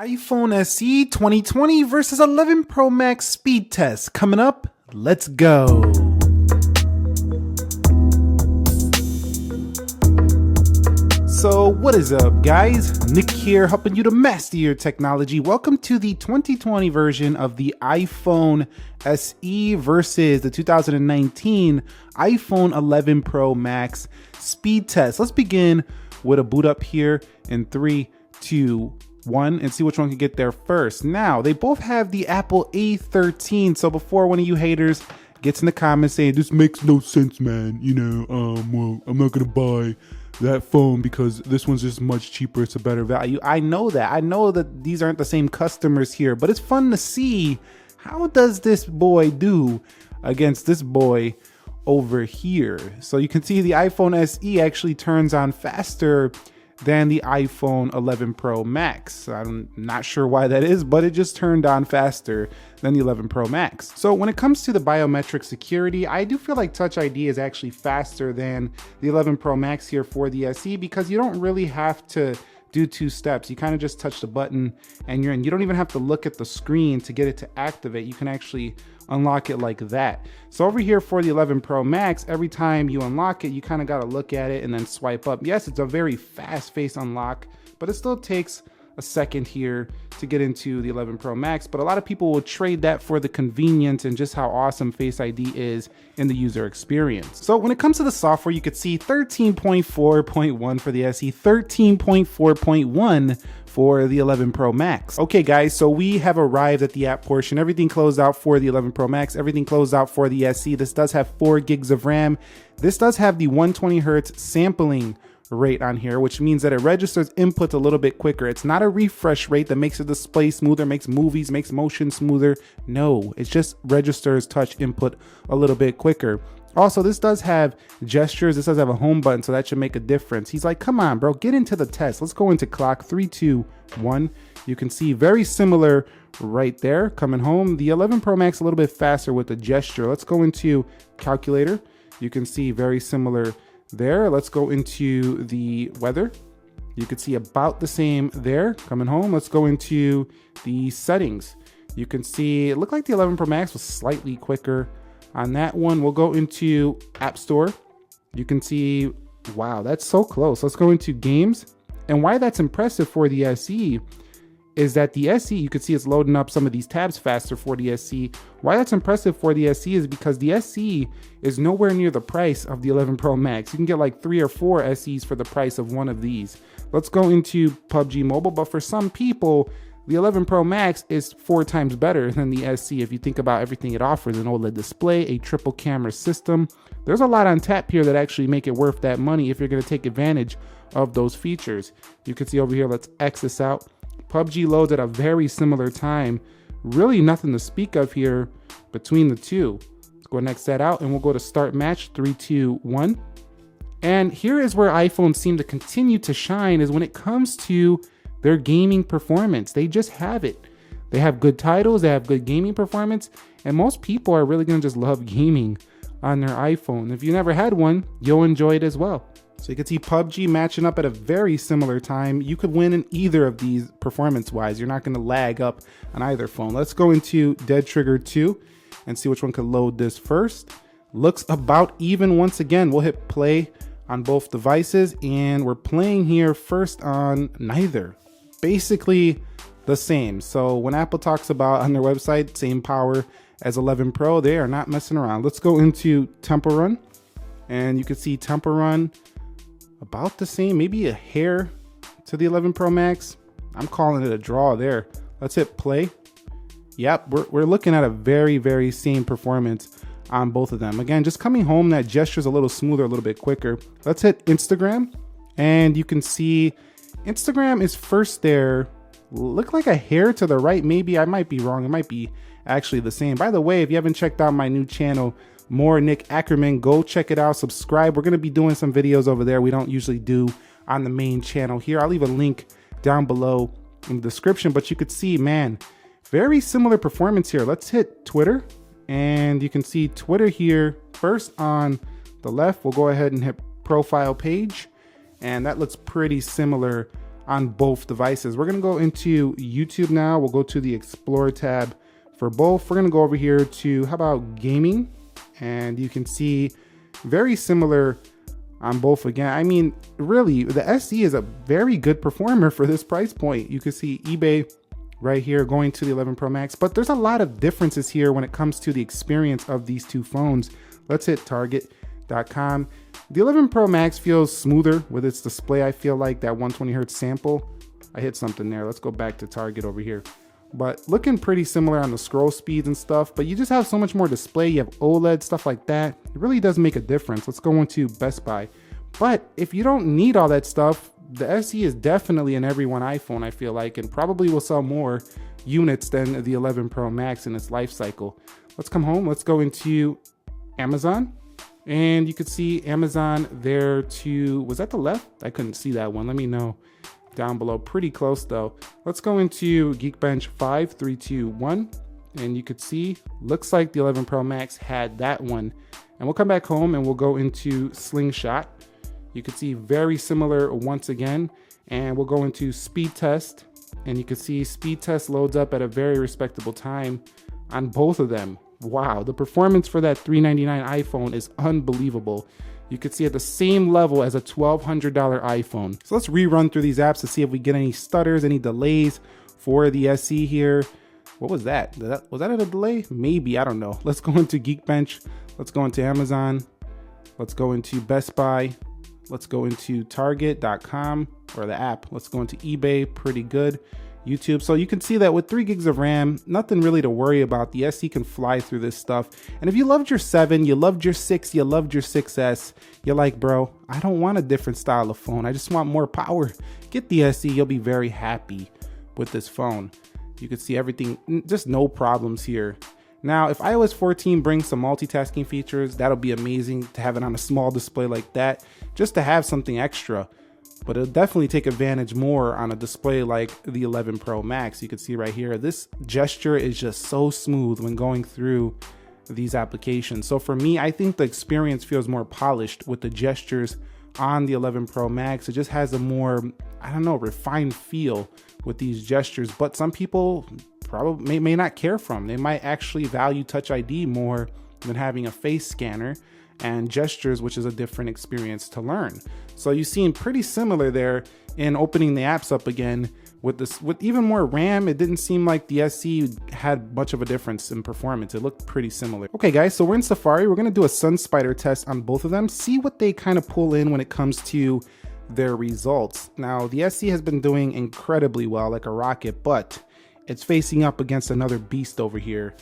iPhone SE 2020 versus 11 Pro Max speed test coming up. Let's go. So what is up, guys? Nick here, helping you to master your technology. Welcome to the 2020 version of the iPhone SE versus the 2019 iPhone 11 Pro Max speed test. Let's begin with a boot up here in 3, 2, 1 and see which one can get there first. Now, they both have the Apple A13, so before one of you haters gets in the comments saying, this makes no sense, man, well, I'm not gonna buy that phone because this one's just much cheaper, it's a better value. I know that these aren't the same customers here, but it's fun to see how does this boy do against this boy over here. So you can see the iPhone SE actually turns on faster than the iPhone 11 Pro Max. I'm not sure why that is, but it just turned on faster than the 11 Pro Max. So when it comes to the biometric security, I do feel like Touch ID is actually faster than the 11 Pro Max here for the SE because you don't really have to do 2 steps. You kind of just touch the button and you're in. You don't even have to look at the screen to get it to activate. You can actually unlock it like that. So over here for the 11 Pro Max, every time you unlock it, you kind of got to look at it and then swipe up. Yes, it's a very fast-paced unlock, but it still takes a second here to get into the 11 Pro Max, but a lot of people will trade that for the convenience and just how awesome Face ID is in the user experience. So when it comes to the software, you could see 13.4.1 for the SE, 13.4.1 for the 11 Pro Max. Okay guys, so we have arrived at the app portion. Everything closed out for the 11 Pro Max, everything closed out for the SE. This does have 4 gigs of RAM. This does have the 120 Hertz sampling rate on here, which means that it registers inputs a little bit quicker. It's not a refresh rate that makes the display smoother, makes movies, makes motion smoother. No, it just registers touch input a little bit quicker. Also, this does have gestures. This does have a home button, so that should make a difference. He's like, come on, bro, get into the test. Let's go into clock 3, 2, 1. You can see very similar right there. Coming home, the 11 Pro Max a little bit faster with the gesture. Let's go into calculator. You can see very similar there. Let's go into the weather. You can see about the same there. Coming home, let's go into the settings. You can see it looked like the 11 Pro Max was slightly quicker on that one. We'll go into App Store. You can see, wow, that's so close. Let's go into games. And why that's impressive for the SE is that the SE, you can see it's loading up some of these tabs faster for the SE. Why that's impressive for the SE is because the SE is nowhere near the price of the 11 Pro Max. You can get like 3 or 4 SEs for the price of one of these. Let's go into PUBG Mobile, but for some people, the 11 Pro Max is 4 times better than the SE if you think about everything it offers: an OLED display, a triple camera system. There's a lot on tap here that actually make it worth that money if you're gonna take advantage of those features. You can see over here, let's X this out. PUBG loads at a very similar time. Really nothing to speak of here between the two. Let's go next that out and we'll go to start match, 3, 2, 1. And here is where iPhones seem to continue to shine, is when it comes to their gaming performance. They just have it. They have good titles, they have good gaming performance, and most people are really gonna just love gaming on their iPhone. If you never had one, you'll enjoy it as well. So you can see PUBG matching up at a very similar time. You could win in either of these performance-wise. You're not gonna lag up on either phone. Let's go into Dead Trigger 2 and see which one could load this first. Looks about even once again. We'll hit play on both devices and we're playing here first on neither. Basically the same. So when Apple talks about on their website, same power as 11 Pro, they are not messing around. Let's go into Temple Run and you can see Temple Run about the same, maybe a hair to the 11 Pro Max. I'm calling it a draw there. Let's hit play. Yep, we're looking at a very, very same performance on both of them. Again, just coming home, that gesture's a little smoother, a little bit quicker. Let's hit Instagram and you can see Instagram is first there. Look like a hair to the right. Maybe I might be wrong. It might be actually the same. By the way, if you haven't checked out my new channel, More Nick Ackerman, go check it out, subscribe. We're going to be doing some videos over there we don't usually do on the main channel here. I'll leave a link down below in the description, but you could see, man, very similar performance here. Let's hit Twitter and you can see Twitter here first on the left. We'll go ahead and hit profile page and that looks pretty similar on both devices. We're gonna go into YouTube now. We'll go to the Explore tab for both. We're gonna go over here to, how about gaming? And you can see very similar on both again. I mean, really, the SE is a very good performer for this price point. You can see eBay right here going to the 11 Pro Max, but there's a lot of differences here when it comes to the experience of these two phones. Let's hit Target.com. The 11 Pro Max feels smoother with its display. I feel like that 120 hertz sample. I hit something there. Let's go back to Target over here. But looking pretty similar on the scroll speeds and stuff, but you just have so much more display. You have OLED, stuff like that. It really does make a difference. Let's go into Best Buy. But if you don't need all that stuff, the SE is definitely an everyone iPhone, I feel like, and probably will sell more units than the 11 Pro Max in its life cycle. Let's come home. Let's go into Amazon. And you could see Amazon there to, was that the left? I couldn't see that one. Let me know down below. Pretty close though. Let's go into Geekbench 5, 3, 2, 1. And you could see, looks like the 11 Pro Max had that one. And we'll come back home and we'll go into Slingshot. You could see very similar once again. And we'll go into speed test. And you can see speed test loads up at a very respectable time on both of them. Wow, the performance for that $399 iPhone is unbelievable. You could see at the same level as a $1,200 iPhone. So let's rerun through these apps to see if we get any stutters, any delays for the SE here. What was that? Was that a delay? Maybe, I don't know. Let's go into Geekbench. Let's go into Amazon. Let's go into Best Buy. Let's go into Target.com or the app. Let's go into eBay, pretty good. YouTube. So you can see that with 3 gigs of RAM, nothing really to worry about. The SE can fly through this stuff. And if you loved your 7, you loved your 6, you loved your 6S, you're like, bro, I don't want a different style of phone. I just want more power. Get the SE. You'll be very happy with this phone. You can see everything, just no problems here. Now, if iOS 14 brings some multitasking features, that'll be amazing to have it on a small display like that, just to have something extra. But it'll definitely take advantage more on a display like the 11 Pro Max. You can see right here, this gesture is just so smooth when going through these applications. So for me, I think the experience feels more polished with the gestures on the 11 Pro Max. It just has a more, I don't know, refined feel with these gestures. But some people probably may not care for them. They might actually value Touch ID more than having a face scanner and gestures, which is a different experience to learn. So you seem pretty similar there in opening the apps up again with this, with even more RAM. It didn't seem like the SE had much of a difference in performance. It looked pretty similar. Okay guys, so we're in Safari. We're gonna do a Sun Spider test on both of them, see what they kind of pull in when it comes to their results. Now the SE has been doing incredibly well, like a rocket, but it's facing up against another beast over here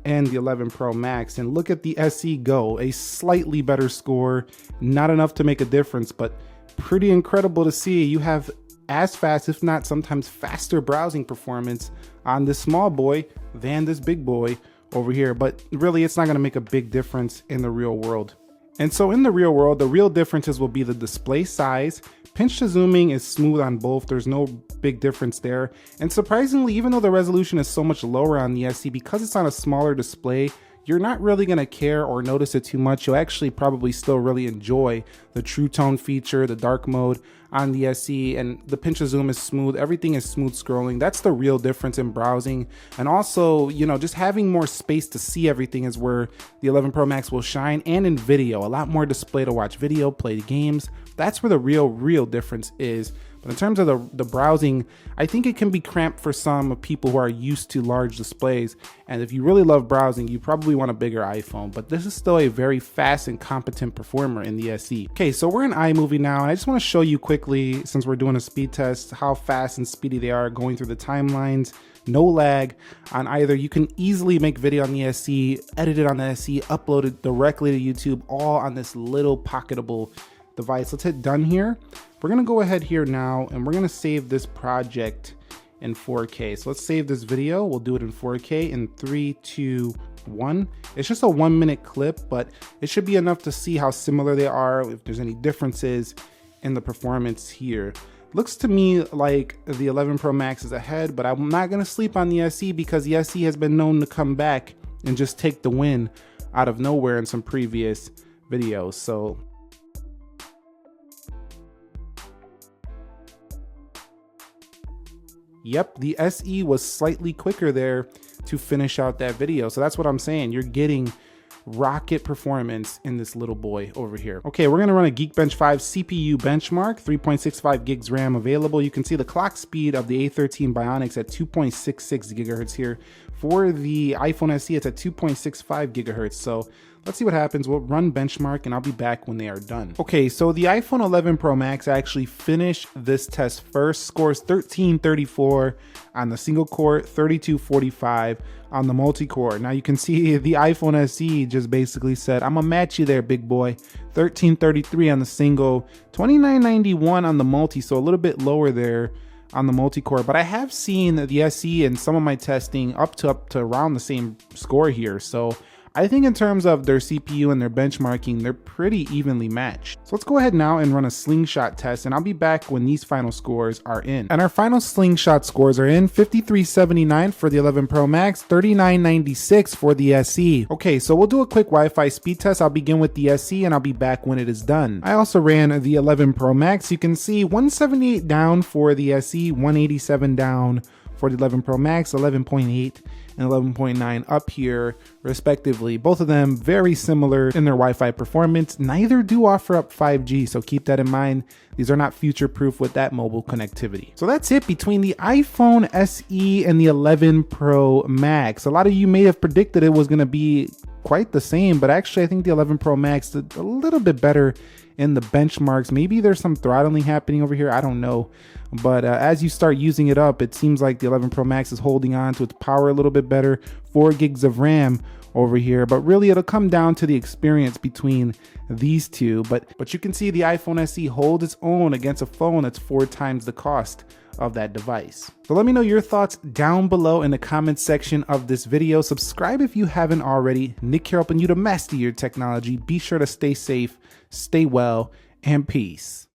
and the 11 Pro Max. And look at the SE go, a slightly better score, not enough to make a difference, but pretty incredible to see. You have as fast, if not sometimes faster browsing performance on this small boy than this big boy over here. But really, it's not gonna make a big difference in the real world. And so in the real world, the real differences will be the display size. Pinch to zooming is smooth on both. There's no big difference there. And surprisingly, even though the resolution is so much lower on the SE, because it's on a smaller display, you're not really gonna care or notice it too much. You'll actually probably still really enjoy the True Tone feature, the dark mode on the SE, and the pinch to zoom is smooth. Everything is smooth scrolling. That's the real difference in browsing. And also, you know, just having more space to see everything is where the 11 Pro Max will shine, and in video, a lot more display to watch video, play games. That's where the real difference is. But in terms of the browsing, I think it can be cramped for some people who are used to large displays. And if you really love browsing, you probably want a bigger iPhone, but this is still a very fast and competent performer in the SE. Okay, so we're in iMovie now, and I just wanna show you quickly, since we're doing a speed test, how fast and speedy they are going through the timelines. No lag on either. You can easily make video on the SE, edit it on the SE, upload it directly to YouTube, all on this little pocketable device. Let's hit done here. We're gonna go ahead here now and we're gonna save this project in 4K. So let's save this video. We'll do it in 4K in 3, 2, 1. It's just a 1-minute clip, but it should be enough to see how similar they are, if there's any differences in the performance here. Looks to me like the 11 Pro Max is ahead, but I'm not gonna sleep on the SE because the SE has been known to come back and just take the win out of nowhere in some previous videos. So Yep, the SE was slightly quicker there to finish out that video. So that's what I'm saying. You're getting rocket performance in this little boy over here. Okay, we're gonna run a Geekbench 5 CPU benchmark, 3.65 gigs RAM available. You can see the clock speed of the A13 Bionics at 2.66 gigahertz here. For the iPhone SE, it's at 2.65 gigahertz. So let's see what happens. We'll run benchmark and I'll be back when they are done. Okay, so the iPhone 11 Pro Max actually finished this test first. Scores 1334 on the single core, 3245 on the multi-core. Now you can see the iPhone SE just basically said, I'm gonna match you there, big boy. 1333 on the single, 2991 on the multi, so a little bit lower there on the multi-core, but I have seen the SE in some of my testing up to around the same score here. So I think in terms of their CPU and their benchmarking, they're pretty evenly matched. So let's go ahead now and run a Slingshot test, and I'll be back when these final scores are in. And our final Slingshot scores are in: 5379 for the 11 Pro Max, 3996 for the SE. Okay, so we'll do a quick Wi-Fi speed test. I'll begin with the SE and I'll be back when it is done. I also ran the 11 Pro Max. You can see 178 down for the SE, 187 down for the 11 Pro Max, 11.8 and 11.9 up here respectively. Both of them very similar in their Wi-Fi performance. Neither do offer up 5G, so keep that in mind. These are not future-proof with that mobile connectivity. So that's it between the iPhone SE and the 11 Pro Max. A lot of you may have predicted it was gonna be quite the same, but actually I think the 11 Pro Max did a little bit better in the benchmarks. Maybe there's some throttling happening over here, I don't know. But as you start using it up, it seems like the 11 Pro Max is holding on to its power a little bit better. 4 gigs of RAM over here, but really it'll come down to the experience between these two. But you can see the iPhone SE hold its own against a phone that's 4 times the cost of that device. So let me know your thoughts down below in the comments section of this video. Subscribe if you haven't already. Nick here helping you to master your technology. Be sure to stay safe, stay well, and peace.